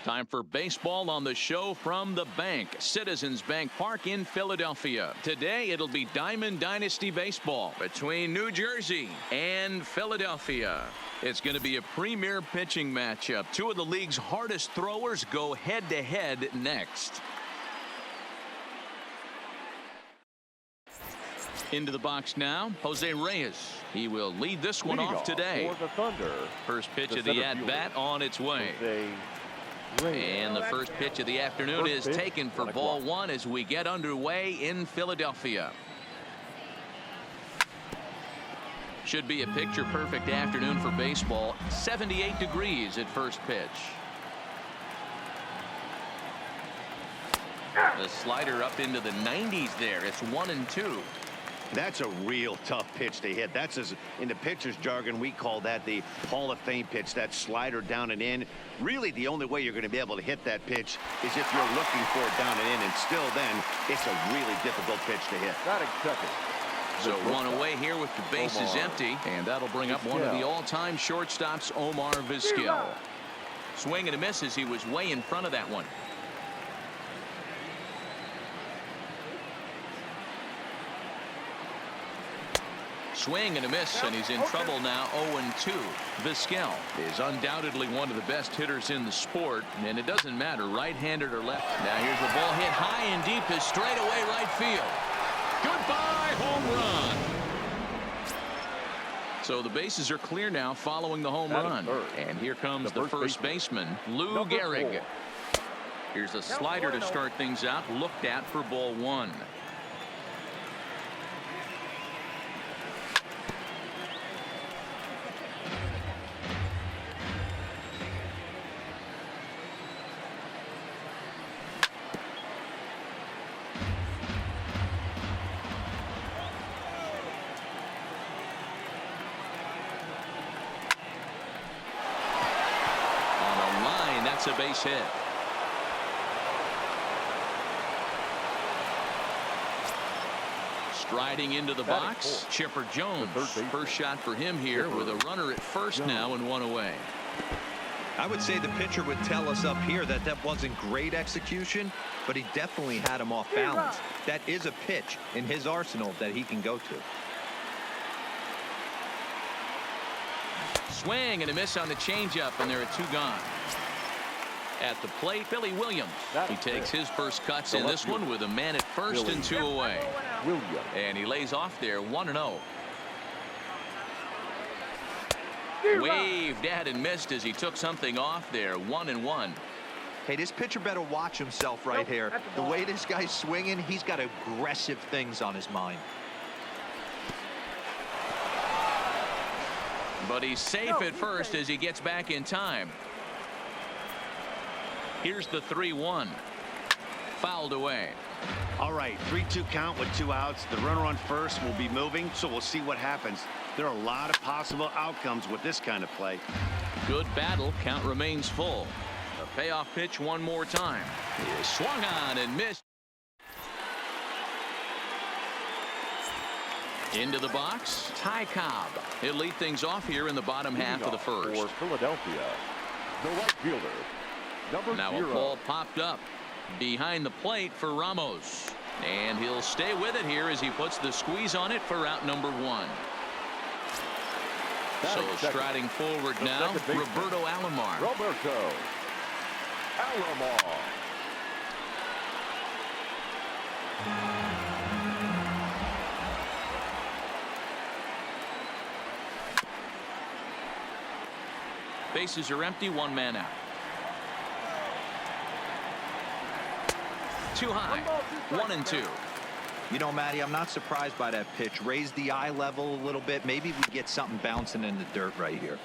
Time for baseball on the show from the bank. Citizens Bank Park in Philadelphia. Today it'll be Diamond Dynasty baseball between New Jersey and Philadelphia. It's going to be a premier pitching matchup. Two of the league's hardest throwers go head-to-head next. Into the box now, Jose Reyes. He will lead this one off today. For the Thunder, first pitch of the at-bat on its way. And the first pitch of the afternoon is taken for ball one as we get underway in Philadelphia. Should be a picture-perfect afternoon for baseball. 78 degrees at first pitch. The slider up into the 90s there. It's 1-2. That's a real tough pitch to hit. That's, as in the pitcher's jargon, we call that the Hall of Fame pitch, that slider down and in. Really, the only way you're going to be able to hit that pitch is if you're looking for it down and in, and still then, it's a really difficult pitch to hit. Batting second. So one away here with the bases empty, and that'll bring up one of the all-time shortstops, Omar Vizquel. Swing and a miss as he was way in front of that one. Swing and a miss, and he's in trouble now. 0-2. Vizquel is undoubtedly one of the best hitters in the sport, and it doesn't matter right-handed or left. Now here's the ball hit high and deep to straightaway right field. Goodbye, home run. So the bases are clear now following the home run. And here comes the first baseman, Lou Gehrig. Here's a slider to start things out, looked at for ball one. That's a base hit. Striding into the box, Chipper Jones. First shot for him here with a runner at first now and one away. I would say the pitcher would tell us up here that that wasn't great execution, but he definitely had him off balance. That is a pitch in his arsenal that he can go to. Swing and a miss on the changeup, and there are two gone. At the plate, Billy Williams. He takes his first cuts in this one with a man at first and two away. And he lays off there 1-0. Waved at and missed as he took something off there. 1-1. Hey, this pitcher better watch himself right here. The way this guy's swinging, he's got aggressive things on his mind. But he's safe at first as he gets back in time. Here's the 3-1. Fouled away. All right, 3-2 count with two outs. The runner on first will be moving, so we'll see what happens. There are a lot of possible outcomes with this kind of play. Good battle. Count remains full. A payoff pitch one more time. He swung on and missed. Into the box, Ty Cobb. He'll lead things off here in the bottom half of the first. For Philadelphia, the right fielder. Now a ball popped up behind the plate for Ramos, and he'll stay with it here as he puts the squeeze on it for out number one. So striding forward now, Roberto Alomar. Bases are empty, one man out. Too high. 1-2. You know, Matty, I'm not surprised by that pitch. Raise the eye level a little bit. Maybe we get something bouncing in the dirt right here.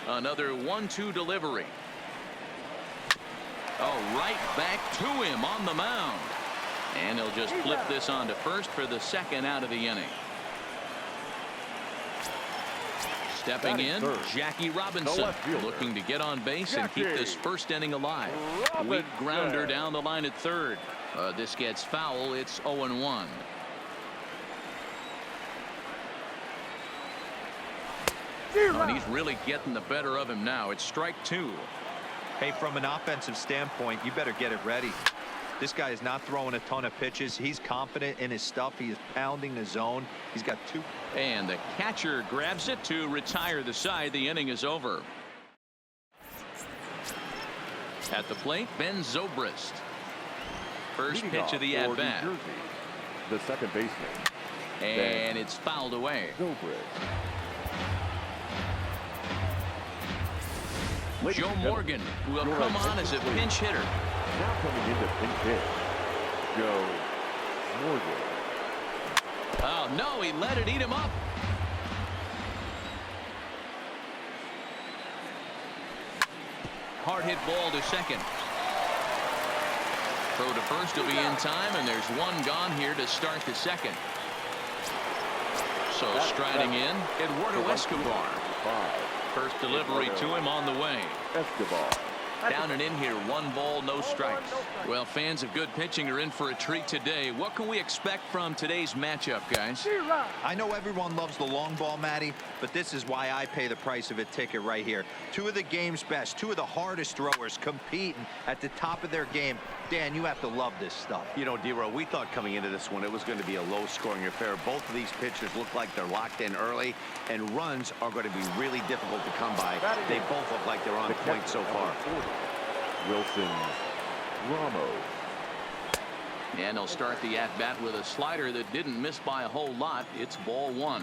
Another 1-2 delivery. Oh, right back to him on the mound. And he'll just flip this on to first for the second out of the inning. Stepping in, Jackie Robinson, looking to get on base and keep this first inning alive. Weak grounder down the line at third. This gets foul. It's 0-1. And he's really getting the better of him now. It's strike two. Hey, from an offensive standpoint, you better get it ready. This guy is not throwing a ton of pitches. He's confident in his stuff. He is pounding the zone. He's got two. And the catcher grabs it to retire the side. The inning is over. At the plate, Ben Zobrist. First Leading pitch off of the for at-bat. New Jersey, the second baseman. And it's fouled away. Zobrist. Joe Morgan will come on as a pinch hitter. Now coming into pinch hit, Joe Morgan. Oh, no, he let it eat him up. Hard hit ball to second. Throw to first will be in time, and there's one gone here to start the second. So striding in, Eduardo Escobar. First delivery to him on the way. Escobar. Down and in here, 1 ball, no strikes. Well, fans of good pitching are in for a treat today. What can we expect from today's matchup, guys? I know everyone loves the long ball, Matty, but this is why I pay the price of a ticket right here. Two of the game's best, two of the hardest throwers competing at the top of their game. Dan, you have to love this stuff. You know, D-Row, we thought coming into this one it was going to be a low-scoring affair. Both of these pitchers look like they're locked in early, and runs are going to be really difficult to come by. They both look like they're on point so far. Wilson Ramos. And they'll start the at-bat with a slider that didn't miss by a whole lot. It's ball 1.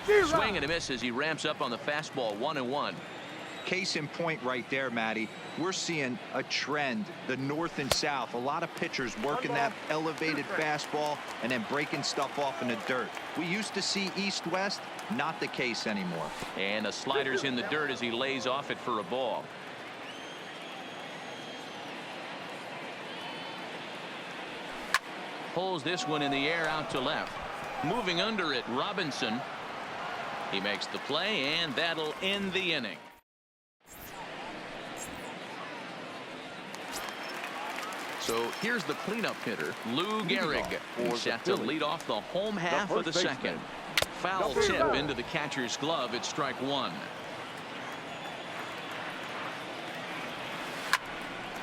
Swing and a miss as he ramps up on the fastball. 1-1. Case in point right there, Matty. We're seeing a trend, the north and south. A lot of pitchers working that elevated fastball and then breaking stuff off in the dirt. We used to see east-west, not the case anymore. And a slider's in the dirt as he lays off it for a ball. Pulls this one in the air out to left. Moving under it, Robinson. He makes the play, and that'll end the inning. So here's the cleanup hitter, Lou Gehrig. He's set to lead off the home half of the second. Foul tip into the catcher's glove. It's strike 1.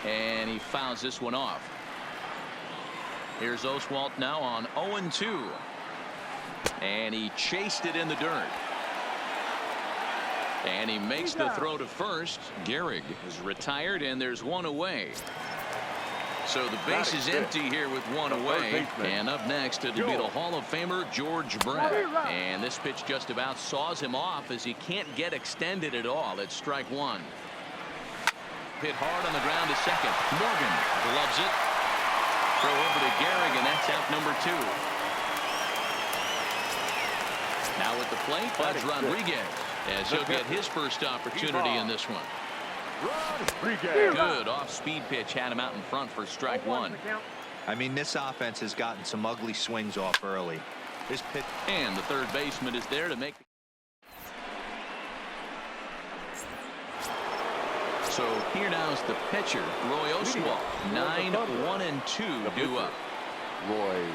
And he fouls this one off. Here's Oswalt now on 0-2. And he chased it in the dirt. And he makes the throw to first. Gehrig is retired, and there's one away. So the base is empty here with one away. And up next it'll be the Hall of Famer George Brett. And this pitch just about saws him off as he can't get extended at all. It's strike 1. Hit hard on the ground to second. Morgan gloves it. Throw over to Gehrig, and that's out number 2. Now at the plate, Buzz Rodriguez, as he'll get his first opportunity in this one. Good off-speed pitch had him out in front for strike 1. I mean, this offense has gotten some ugly swings off early. This pitch. And the third baseman is there to make. So here now is the pitcher, Roy Oswalt. 9-1-2 due up. Roy.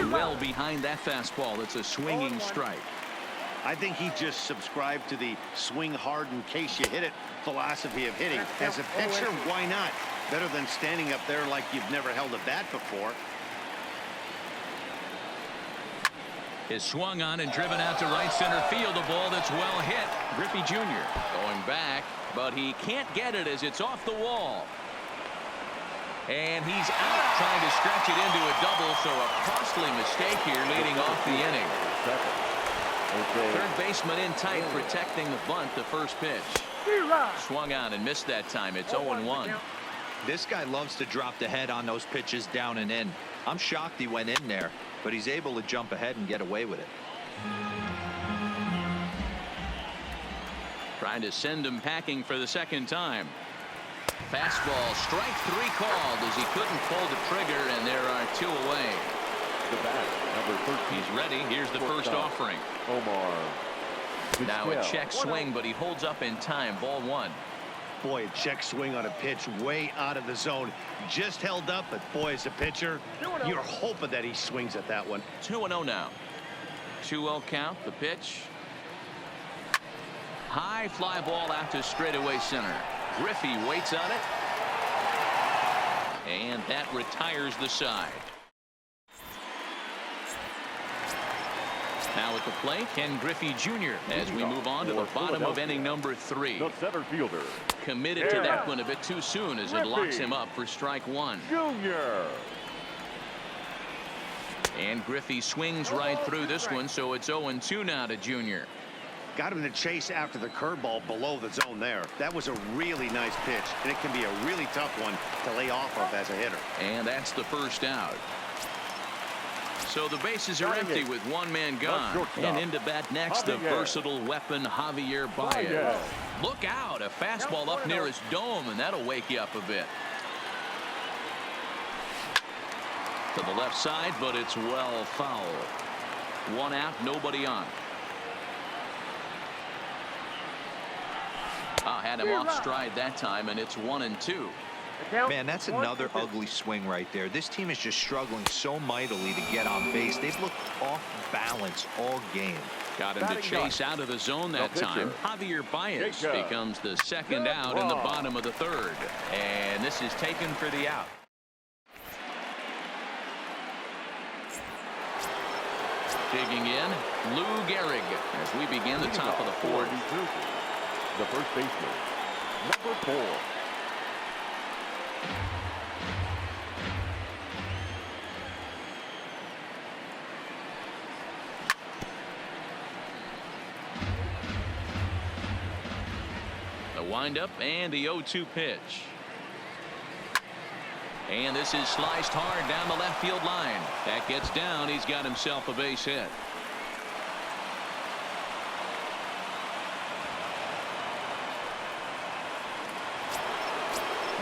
Well behind that fastball. It's a swinging strike. I think he just subscribed to the swing hard in case you hit it philosophy of hitting. As a pitcher, why not? Better than standing up there like you've never held a bat before. Is swung on and driven out to right center field. A ball that's well hit. Griffey Jr. going back, but he can't get it as it's off the wall. And he's out trying to stretch it into a double, so a costly mistake here leading off the inning. Third baseman in tight, protecting the bunt. The first pitch. Swung on and missed that time. It's 0-1. This guy loves to drop the head on those pitches down and in. I'm shocked he went in there, but he's able to jump ahead and get away with it. Trying to send him packing for the second time. Fastball, strike 3 called as he couldn't pull the trigger, and there are 2 away. The bat, number 13. He's ready. Here's the first offering. Omar. Now a check swing, but he holds up in time. Ball 1. Boy, a check swing on a pitch way out of the zone. Just held up, but boy, as a pitcher, you're hoping that he swings at that one. 2-0 now. 2-0 count. The pitch. High fly ball out to straightaway center. Griffey waits on it. And that retires the side. Now at the plate, Ken Griffey Jr. as we move on to the bottom of inning number 3. The center fielder. Committed to that one a bit too soon as it locks him up for strike 1. Junior. And Griffey swings right through this one, so it's 0-2 now to Junior. Got him to chase after the curveball below the zone there. That was a really nice pitch, and it can be a really tough one to lay off of as a hitter. And that's the first out. So the bases are empty with one man gone. And into bat next, the versatile weapon, Javier Baez. Look out, a fastball up near his dome, and that'll wake you up a bit. To the left side, but it's well foul. 1 out, nobody on. Had him off stride that time, and it's 1-2. Man, that's another ugly swing right there. This team is just struggling so mightily to get on base. They've looked off balance all game. Got him to chase out of the zone that time. Javier Baez becomes the second out in the bottom of the 3rd. And this is taken for the out. Digging in, Lou Gehrig as we begin the top of the 4th. The first baseman, number 4. The windup and the 0-2 pitch. And this is sliced hard down the left field line. That gets down. He's got himself a base hit.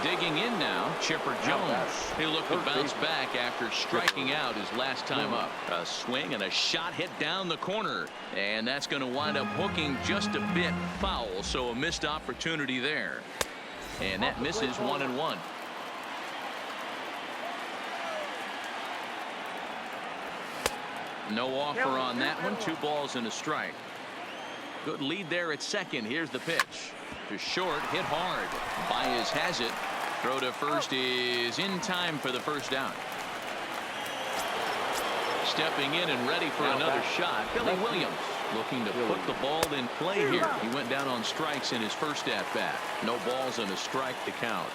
Digging in now, Chipper Jones. He'll look to bounce back after striking out his last time up. A swing and a shot hit down the corner. And that's going to wind up hooking just a bit foul, so a missed opportunity there. And that misses 1-1. No offer on that one. 2 balls and a strike. Good lead there at second. Here's the pitch. To short, hit hard. Baez has it. Throw to first is in time for the first down. Stepping in and ready for another shot, Billy Williams looking to put the ball in play here. He went down on strikes in his first at bat. No balls and a strike to count.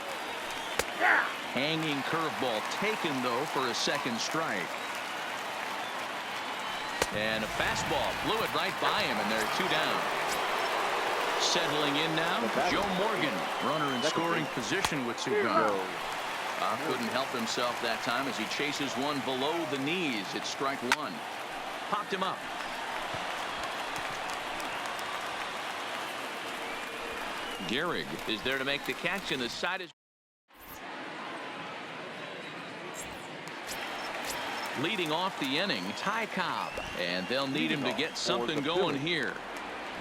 Hanging curveball taken though for a second strike. And a fastball blew it right by him, and there are 2 down. Settling in now, Joe Morgan, runner in scoring position with 2 gone. Couldn't help himself that time as he chases one below the knees. It's strike 1. Popped him up. Gehrig is there to make the catch, and the side is leading off the inning. Ty Cobb, and they'll need him to get something going here.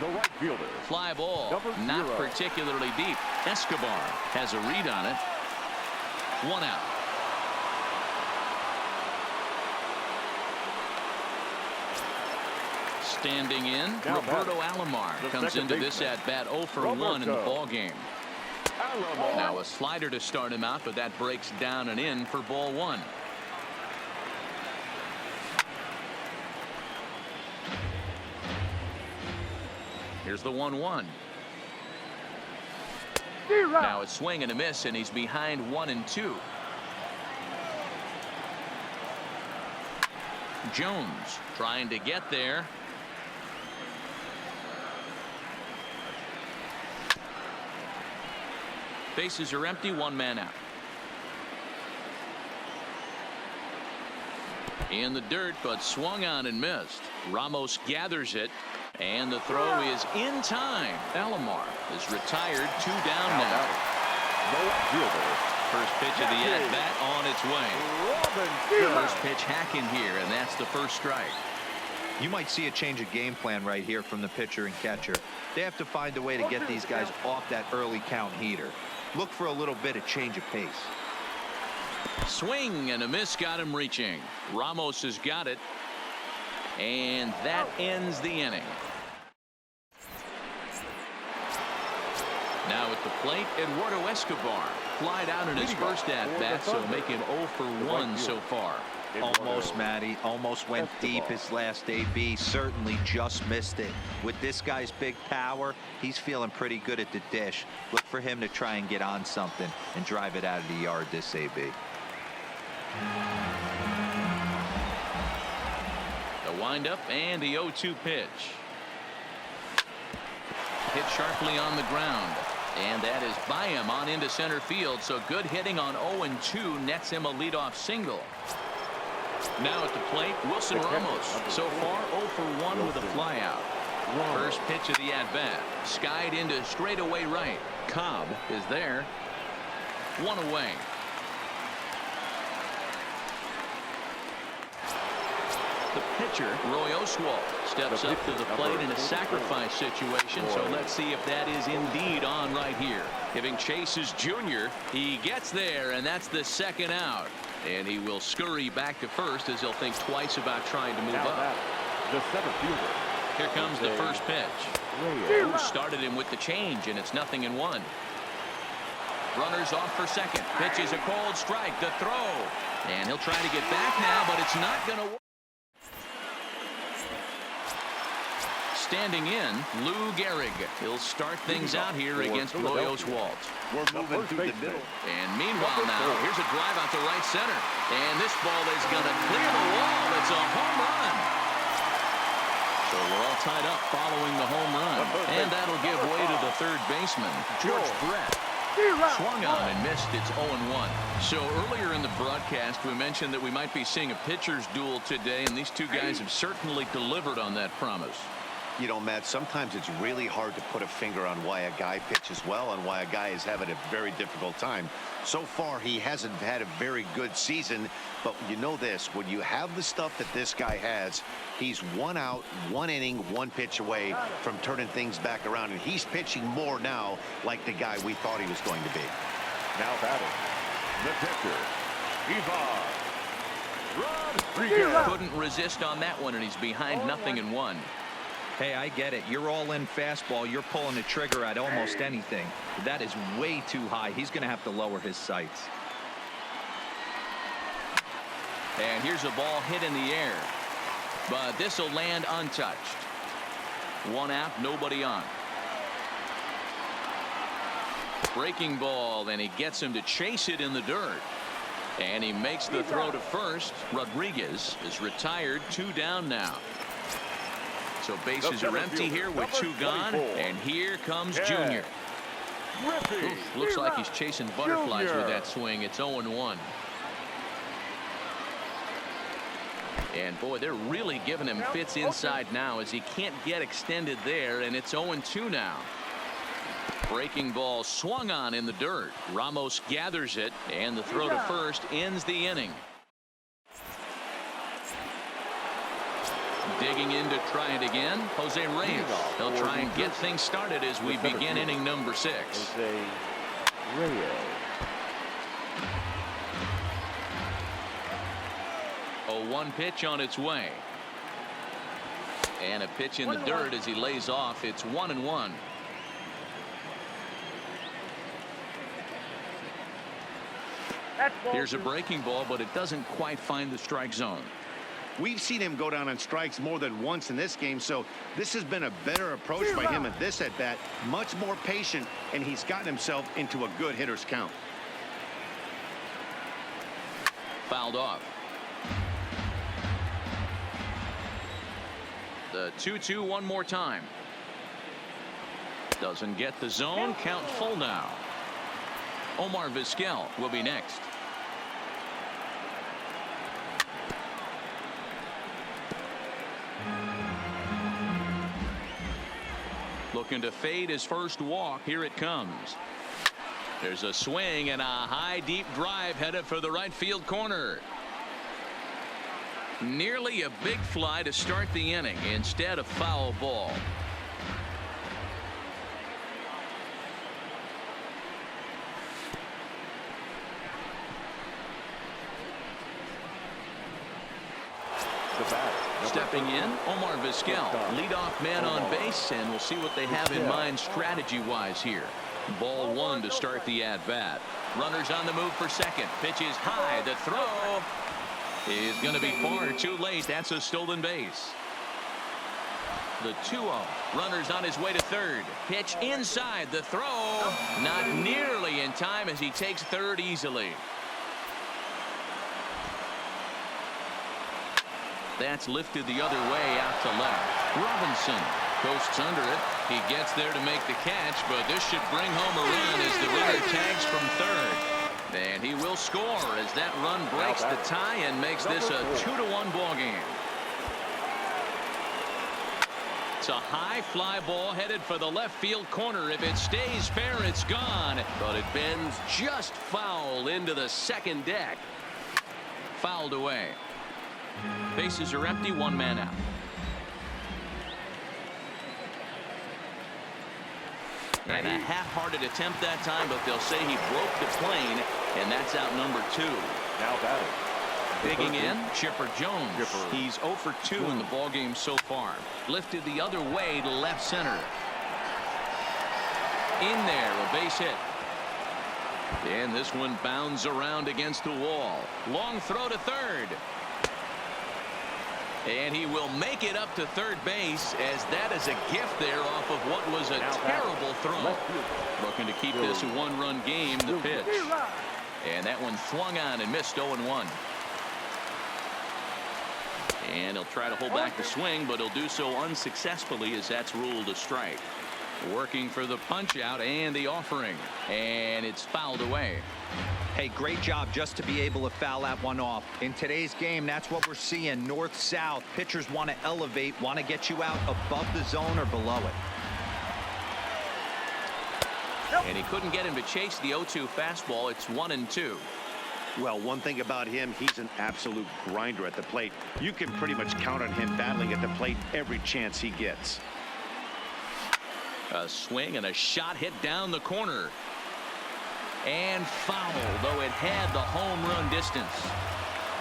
The right fielder. Fly ball, not particularly deep. Escobar has a read on it. 1 out. Standing in, Roberto Alomar comes into this at bat 0 for 1 in the ball game. Now a slider to start him out, but that breaks down and in for ball 1. Here's the 1-1. Now a swing and a miss, and he's behind 1-2. Jones trying to get there. Bases are empty, 1 man out. In the dirt, but swung on and missed. Ramos gathers it. And the throw is in time. Alomar is retired. 2 down now. First pitch of the at-bat on its way. First pitch hacking here, and that's the first strike. You might see a change of game plan right here from the pitcher and catcher. They have to find a way to get these guys off that early count heater. Look for a little bit of change of pace. Swing and a miss got him reaching. Ramos has got it. And that ends the inning. Now at the plate, Eduardo Escobar flied out in his first at-bat, so make him 0 for 1 so far. Almost, Matty. Almost went deep his last AB. Certainly just missed it. With this guy's big power, he's feeling pretty good at the dish. Look for him to try and get on something and drive it out of the yard this AB. The windup and the 0-2 pitch. Hit sharply on the ground. And that is by him on into center field. So good hitting on 0-2 nets him a leadoff single. Now at the plate, Wilson Ramos. So far 0 for 1 with a flyout. First pitch of the at-bat. Skied into straightaway right. Cobb is there. 1 away. The pitcher, Roy Oswalt, steps up to the plate in a sacrifice situation. So let's see if that is indeed on right here. Giving chase is Junior. He gets there, and that's the second out. And he will scurry back to first as he'll think twice about trying to move up. The center fielder. Here comes the first pitch. Started him with the change, and it's 0-1. Runners off for second. Pitch is a cold strike. The throw. And he'll try to get back now, but it's not going to work. Standing in, Lou Gehrig. He'll start things out here against Roy Oswalt. We're moving through the middle. And meanwhile now, here's a drive out to right center. And this ball is going to clear the wall. It's a home run. So we're all tied up following the home run. And that'll give way to the third baseman, George Brett. Swung on and missed. It's 0-1. So earlier in the broadcast, we mentioned that we might be seeing a pitcher's duel today, and these two guys have certainly delivered on that promise. You know, Matt, sometimes it's really hard to put a finger on why a guy pitches well and why a guy is having a very difficult time. So far, he hasn't had a very good season, but you know this, when you have the stuff that this guy has, he's 1 out, 1 inning, 1 pitch away from turning things back around, and he's pitching more now like the guy we thought he was going to be. Now batting, the pitcher, Ivan Rodriguez. Couldn't resist on that one, and he's behind 0-1. Hey, I get it. You're all in fastball. You're pulling the trigger at almost anything. That is way too high. He's going to have to lower his sights. And here's a ball hit in the air. But this will land untouched. 1 out, nobody on. Breaking ball, and he gets him to chase it in the dirt. And he makes the throw to first. Rodriguez is retired. 2 down now. So bases are empty here with 2 gone. And here comes Junior. Oof, looks like he's chasing butterflies with that swing. It's 0-1. And boy, they're really giving him fits inside now as he can't get extended there. And it's 0-2 now. Breaking ball swung on in the dirt. Ramos gathers it, and the throw to first ends the inning. Digging in to try it again, Jose Reyes. He'll try and get things started as we begin inning number 6. Jose Reyes. A 1 pitch on its way. And a pitch in the dirt as he lays off. It's 1-1. Here's a breaking ball, but it doesn't quite find the strike zone. We've seen him go down on strikes more than once in this game, so this has been a better approach by him at this at-bat. Much more patient, and he's gotten himself into a good hitter's count. Fouled off. The 2-2 one more time. Doesn't get the zone. Count full now. Omar Vizquel will be next. Looking to fade his first walk. Here it comes. There's a swing and a high deep drive headed for the right field corner. Nearly a big fly to start the inning. Instead, a foul ball. Stepping in, Omar Vizquel, leadoff man on base, and we'll see what they have in mind strategy-wise here. Ball one to start the at-bat. Runners on the move for second. Pitch is high. The throw is going to be far too late. That's a stolen base. The 2-0. Runners on his way to third. Pitch inside. The throw not nearly in time as he takes third easily. That's lifted the other way out to left. Robinson coasts under it. He gets there to make the catch, but this should bring home a run as the runner tags from third. And he will score as that run breaks the tie and makes this a 2-1 ball game. It's a high fly ball headed for the left field corner. If it stays fair, it's gone. But it bends just foul into the second deck. Fouled away. Bases are empty, one man out. And a half-hearted attempt that time, but they'll say he broke the plane, and that's out number 2. Now batting. Digging in, Chipper Jones. He's 0 for 2 in the ballgame so far. Lifted the other way to left center. In there, a base hit. And this one bounds around against the wall. Long throw to third. And he will make it up to third base as that is a gift there off of what was a terrible throw. Looking to keep this a one-run game, the pitch. And that one swung on and missed 0-1. And he'll try to hold back the swing, but he'll do so unsuccessfully as that's ruled a strike. Working for the punch out and the offering. And it's fouled away. Hey, great job just to be able to foul that one off. In today's game, that's what we're seeing. North-south. Pitchers want to elevate, want to get you out above the zone or below it. And he couldn't get him to chase the 0-2 fastball. It's 1-2. Well, one thing about him, he's an absolute grinder at the plate. You can pretty much count on him battling at the plate every chance he gets. A swing and a shot hit down the corner. And foul, though it had the home run distance.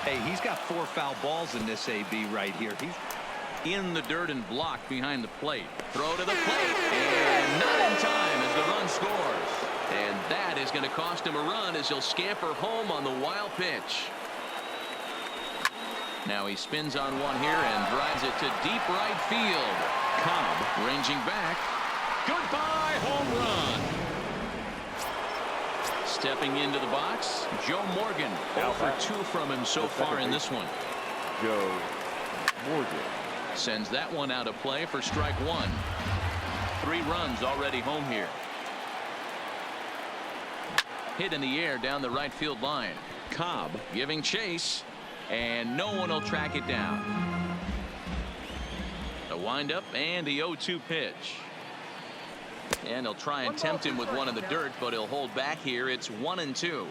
Hey, he's got 4 foul balls in this AB right here. He's in the dirt and blocked behind the plate. Throw to the plate. And not in time as the run scores. And that is going to cost him a run as he'll scamper home on the wild pitch. Now he spins on one here and drives it to deep right field. Cobb ranging back. Goodbye home run. Stepping into the box, Joe Morgan. 0 for 2 from him so far in this one. Joe Morgan sends that one out of play for strike 1. 3 runs already home here. Hit in the air down the right field line. Cobb giving chase, and no one will track it down. A windup and the 0-2 pitch. And he'll try and tempt him with one in the dirt, but he'll hold back here. It's 1-2.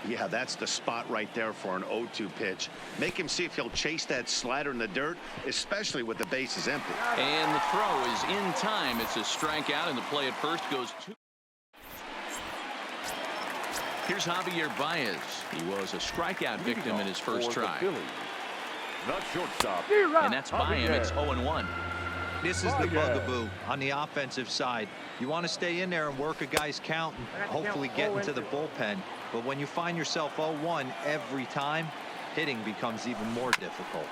Yeah, that's the spot right there for an 0-2 pitch. Make him see if he'll chase that slider in the dirt, especially with the bases empty. And the throw is in time. It's a strikeout, and the play at first goes 2. Here's Javier Baez. He was a strikeout victim in his first try. The shortstop. And that's by him. It's 0-1. This is the bugaboo on the offensive side. You want to stay in there and work a guy's count and hopefully get into the bullpen. But when you find yourself 0-1 every time, hitting becomes even more difficult.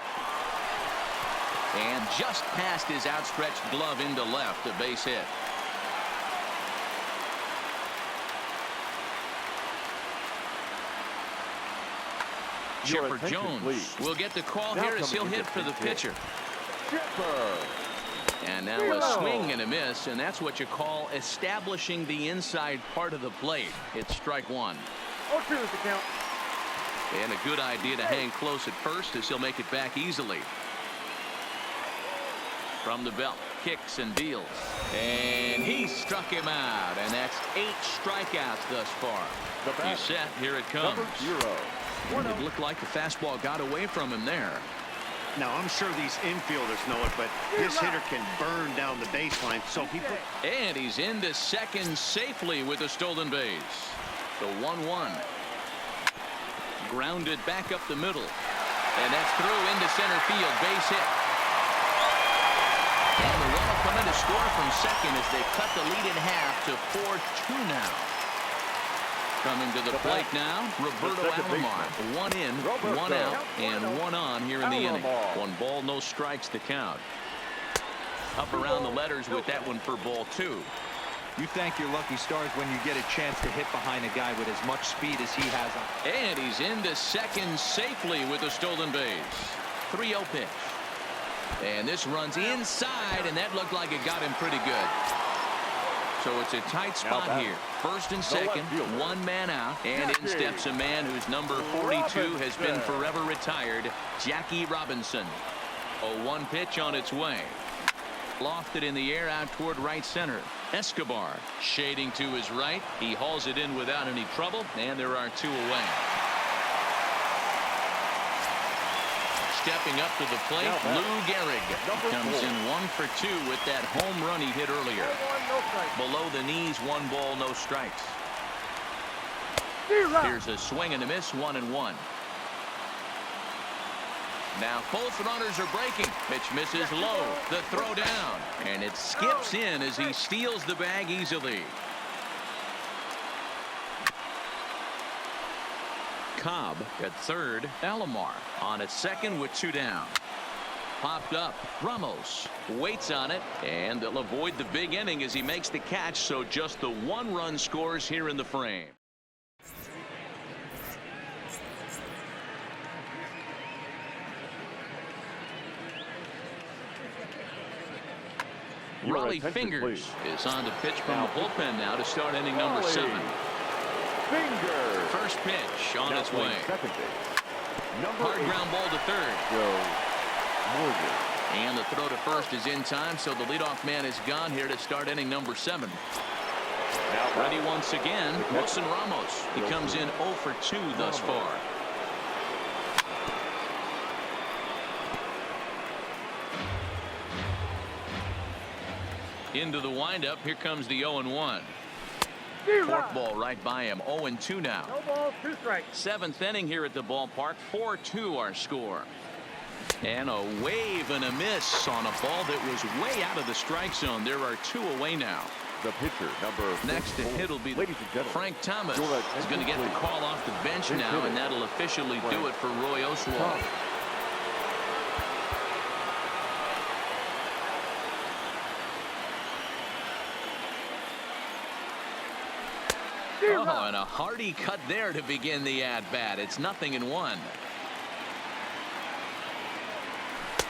And just past his outstretched glove into left, a base hit. Chipper Jones will get the call here as he'll hit for the pitcher. And now a swing and a miss, and that's what you call establishing the inside part of the plate. It's strike 1. 0-2 is the count. And a good idea to hang close at first as he'll make it back easily. From the belt, kicks and deals. And he struck him out, and that's 8 strikeouts thus far. He's set, here it comes. It looked like the fastball got away from him there. Now, I'm sure these infielders know it, but this hitter can burn down the baseline. So people. And he's into second safely with a stolen base. The 1-1. Grounded back up the middle. And that's through into center field. Base hit. And the runoff come in to score from second as they cut the lead in half to 4-2 now. Coming to the plate now, Roberto Alomar. One in, one out, and one on here in the inning. 1 ball, no strikes to count. Up around the letters with that one for ball 2. You thank your lucky stars when you get a chance to hit behind a guy with as much speed as he has. And he's into second safely with a stolen base. 3-0 pitch. And this runs inside, and that looked like it got him pretty good. So it's a tight spot here. First and second, 1 man out, and in steps a man whose number 42 has been forever retired, Jackie Robinson. A 1 pitch on its way. Lofted in the air out toward right center. Escobar shading to his right. He hauls it in without any trouble, and there are 2 away. Stepping up to the plate, Lou Gehrig comes in 1 for 2 with that home run he hit earlier. Below the knees, 1 ball, no strikes. Here's a swing and a miss, 1-1. Now both runners are breaking. Pitch misses low. The throw down. And it skips in as he steals the bag easily. Cobb at third. Alomar on at second with 2 down. Popped up. Ramos waits on it. And they'll avoid the big inning as he makes the catch. So just the 1 run scores here in the frame. Raleigh Fingers is on to pitch from the bullpen now to start inning number 7. First pitch on its way. Hard ground ball to third. And the throw to first is in time, so the leadoff man is gone here to start inning number 7. Ready once again, Wilson Ramos. He comes in 0 for 2 thus far. Into the windup. Here comes the 0-1. Fork ball right by him. 0-2 now. No balls, 2 strikes. 7th inning here at the ballpark. 4-2 our score. And a wave and a miss on a ball that was way out of the strike zone. There are 2 away now. The pitcher, number next to hit will be Frank Thomas. Is going to get the call off the bench now, and that'll officially do it for Roy Oswalt. Oh, and a hearty cut there to begin the at-bat. It's 0-1.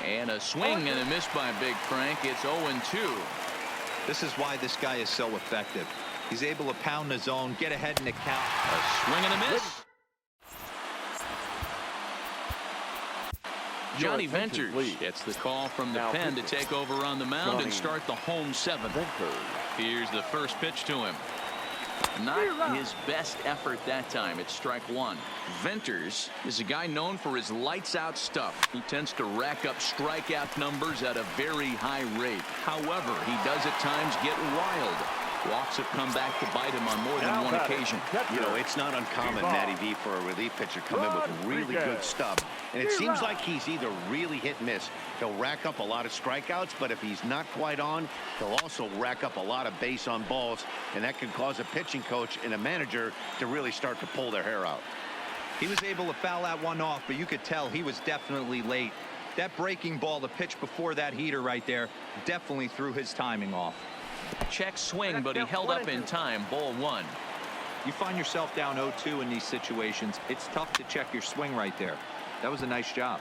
And a swing and a miss by Big Frank. It's 0-2. This is why this guy is so effective. He's able to pound the zone, get ahead in the count. A swing and a miss. Johnny Venters gets the call from the pen to take over on the mound and start the home 7th. Here's the first pitch to him. Not his best effort that time. It's strike 1. Venters is a guy known for his lights-out stuff. He tends to rack up strikeout numbers at a very high rate. However, he does at times get wild. Walks have come back to bite him on more than 1 occasion. You know, it's not uncommon, Matty V, for a relief pitcher come in with really good stuff. And it seems like he's either really hit and miss. He'll rack up a lot of strikeouts, but if he's not quite on, he'll also rack up a lot of base on balls, and that can cause a pitching coach and a manager to really start to pull their hair out. He was able to foul that one off, but you could tell he was definitely late. That breaking ball, the pitch before that heater right there, definitely threw his timing off. Check swing, but he held up in time. Ball 1. You find yourself down 0-2 in these situations. It's tough to check your swing right there. That was a nice job.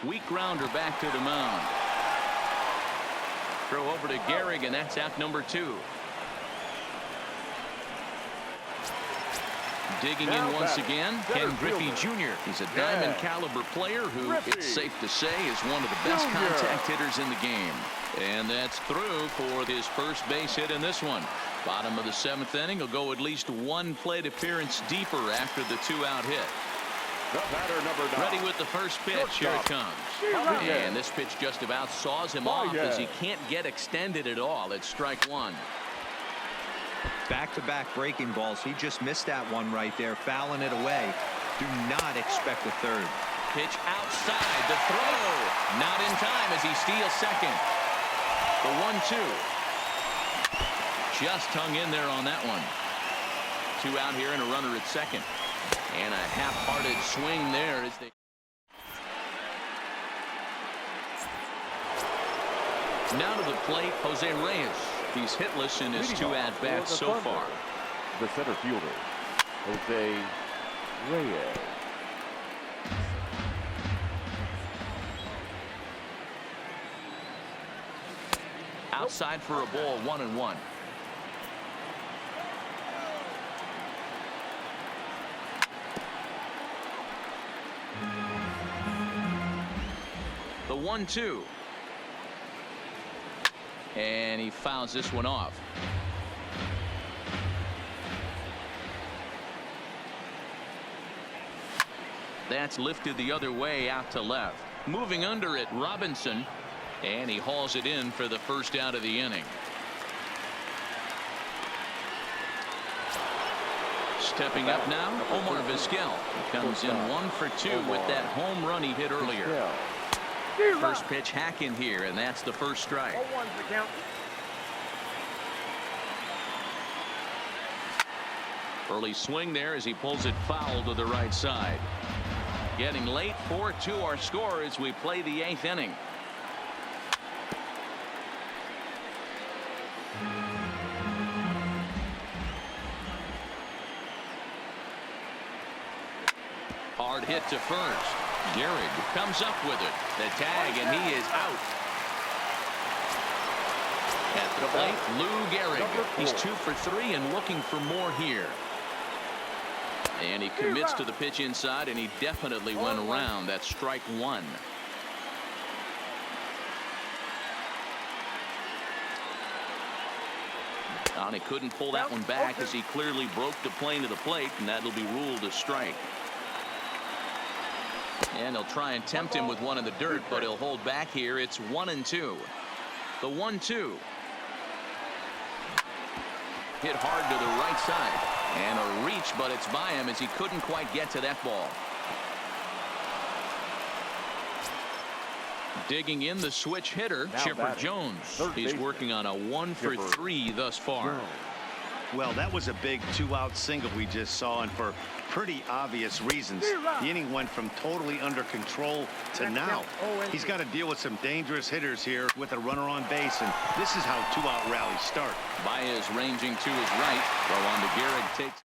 Weak grounder back to the mound. Throw over to Gehrig, and that's out number 2. Digging in once again, Ken Griffey Jr. He's a diamond caliber player who, it's safe to say, is one of the best contact hitters in the game. And that's through for his first base hit in this one. Bottom of the 7th inning. He'll go at least 1 plate appearance deeper after the 2-out hit. The batter, number 9. Ready with the first pitch. Here it comes. And this pitch just about saws him off as he can't get extended at all. It's strike 1. Back-to-back breaking balls. He just missed that one right there, fouling it away. Do not expect a third. Pitch outside, the throw. Not in time as he steals second. The 1-2. Just hung in there on that one. 2 out here and a runner at second. And a half-hearted swing there as they... Now to the plate, Jose Reyes. He's hitless in his 2 at-bats so far. The center fielder, Jose Reyes. Outside for a ball, 1-1. The 1-2. And he fouls this one off. That's lifted the other way out to left. Moving under it, Robinson. And he hauls it in for the first out of the inning. Stepping up now, Omar Vizquel. He comes in 1 for 2 with that home run he hit earlier. First pitch hack in here, and that's the first strike. Early swing there as he pulls it foul to the right side. Getting late, 4-2 our score as we play the 8th inning. Hard hit to first. Gehrig comes up with it. The tag, and he is out. At the plate, Lou Gehrig. He's 2 for 3 and looking for more here. And he commits to the pitch inside, and he definitely went around. That's strike 1. And he couldn't pull that one back as he clearly broke the plane to the plate, and that'll be ruled a strike. And they'll try and tempt him with one in the dirt, but he'll hold back here. It's 1-2. The 1-2. Hit hard to the right side. And a reach, but it's by him as he couldn't quite get to that ball. Digging in the switch hitter, Chipper Jones. He's working on a 1 for 3 thus far. Well, that was a big 2-out single we just saw, and for pretty obvious reasons. The inning went from totally under control to now. He's got to deal with some dangerous hitters here with a runner on base, and this is how 2-out rallies start. Baez ranging to his right. Throw on to Gehrig takes.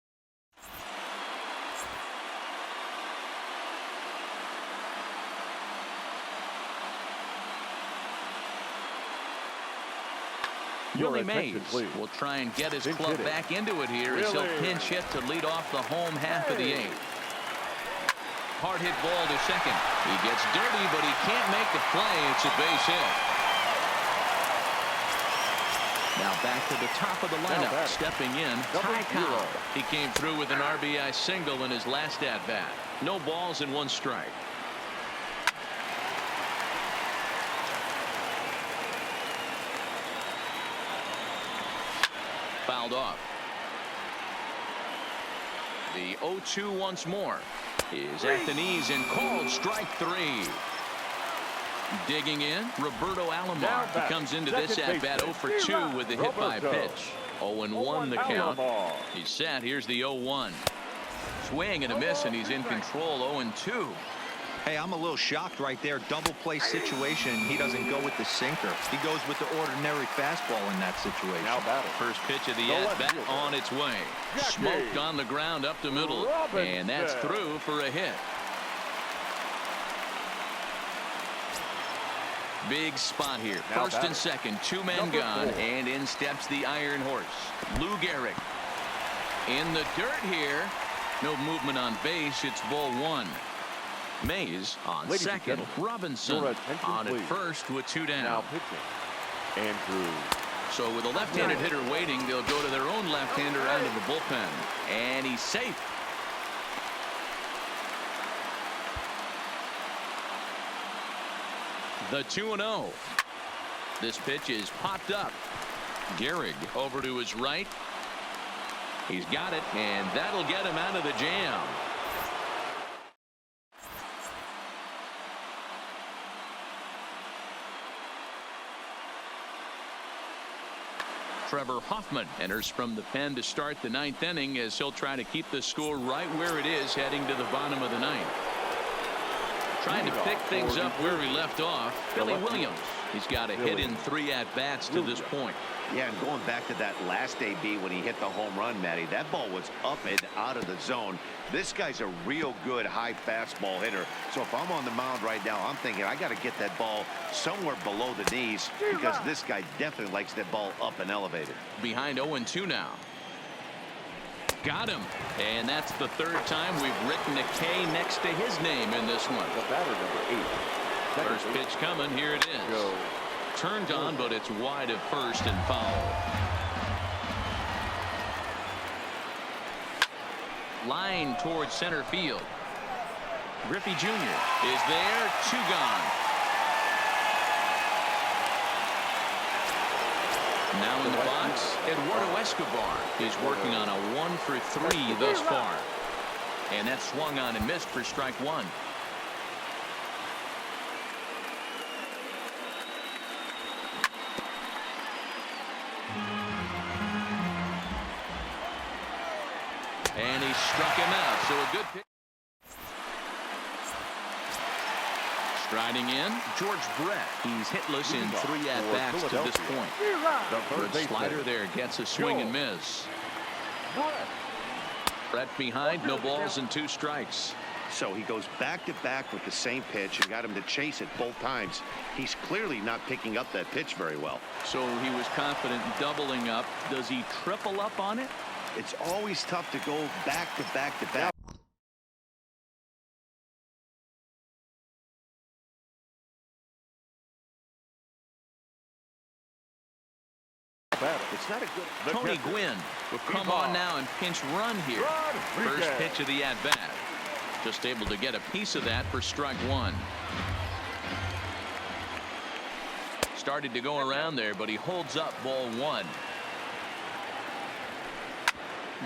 Willie Mays will try and get his club back into it here as he'll pinch hit to lead off the home half of the 8th. Hard hit ball to second. He gets dirty, but he can't make the play. It's a base hit. Now back to the top of the lineup. Stepping in, Ty Cobb. He came through with an RBI single in his last at-bat. No balls and 1 strike. Fouled off. The 0-2 once more is at the knees and called strike 3. Digging in, Roberto Alomar. He comes into this at-bat 0 for 2 with the hit by pitch. 0-1 the count. He's set. Here's the 0-1. Swing and a miss, and he's in control. 0-2. Hey, I'm a little shocked right there. Double play situation. He doesn't go with the sinker. He goes with the ordinary fastball in that situation. Now battle. First pitch of the at-bat on its way. Smoked on the ground up the middle. And that's through for a hit. Big spot here. First and second. 2 men gone. And in steps the Iron Horse. Lou Gehrig. In the dirt here. No movement on base. It's ball 1. Mays on second. Robinson on at first with 2 down. Now pitching, Andrew. So with a left-handed hitter waiting, they'll go to their own left-hander out of the bullpen. And he's safe. The 2-0. This pitch is popped up. Gehrig over to his right. He's got it, and that'll get him out of the jam. Trevor Hoffman enters from the pen to start the ninth inning as he'll try to keep the score right where it is heading to the bottom of the ninth. Trying to pick things up where he left off, Billy Williams. He's got a hit in 3 at-bats to this point. Yeah, and going back to that last AB when he hit the home run, Matty, that ball was up and out of the zone. This guy's a real good high fastball hitter. So if I'm on the mound right now, I'm thinking I got to get that ball somewhere below the knees because this guy definitely likes that ball up and elevated. Behind 0-2 now. Got him. And that's the 3rd time we've written a K next to his name in this one. The batter, number 8. First pitch coming. Here it is. Go. Turned on, but it's wide of first and foul. Line towards center field. Griffey Jr. is there. 2 gone. Now in the box, Eduardo Escobar is working on a 1 for 3 thus far. And that swung on and missed for strike 1. And he struck him out. So a good pitch. Striding in, George Brett. He's hitless in 3 at-bats to this point. Good slider there gets a swing and miss. Brett behind, no balls and 2 strikes. So he goes back to back with the same pitch and got him to chase it both times. He's clearly not picking up that pitch very well. So he was confident in doubling up. Does he triple up on it? It's always tough to go back to back to back. It's not a good. Tony Gwynn will come on now and pinch run here. First pitch of the at-bat. Just able to get a piece of that for strike 1. Started to go around there, but he holds up ball 1.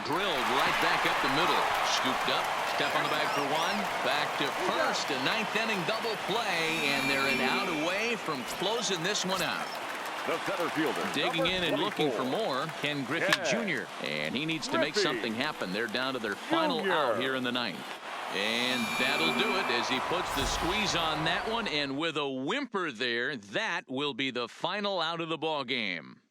Drilled right back up the middle. Scooped up. Step on the bag for 1. Back to first. A 9th inning double play, and they're an out away from closing this one out. The center fielder. Digging in and looking for more, Ken Griffey Jr. And he needs to make something happen. They're down to their final out here in the 9th. And that'll do it as he puts the squeeze on that one. And with a whimper there, that will be the final out of the ball game.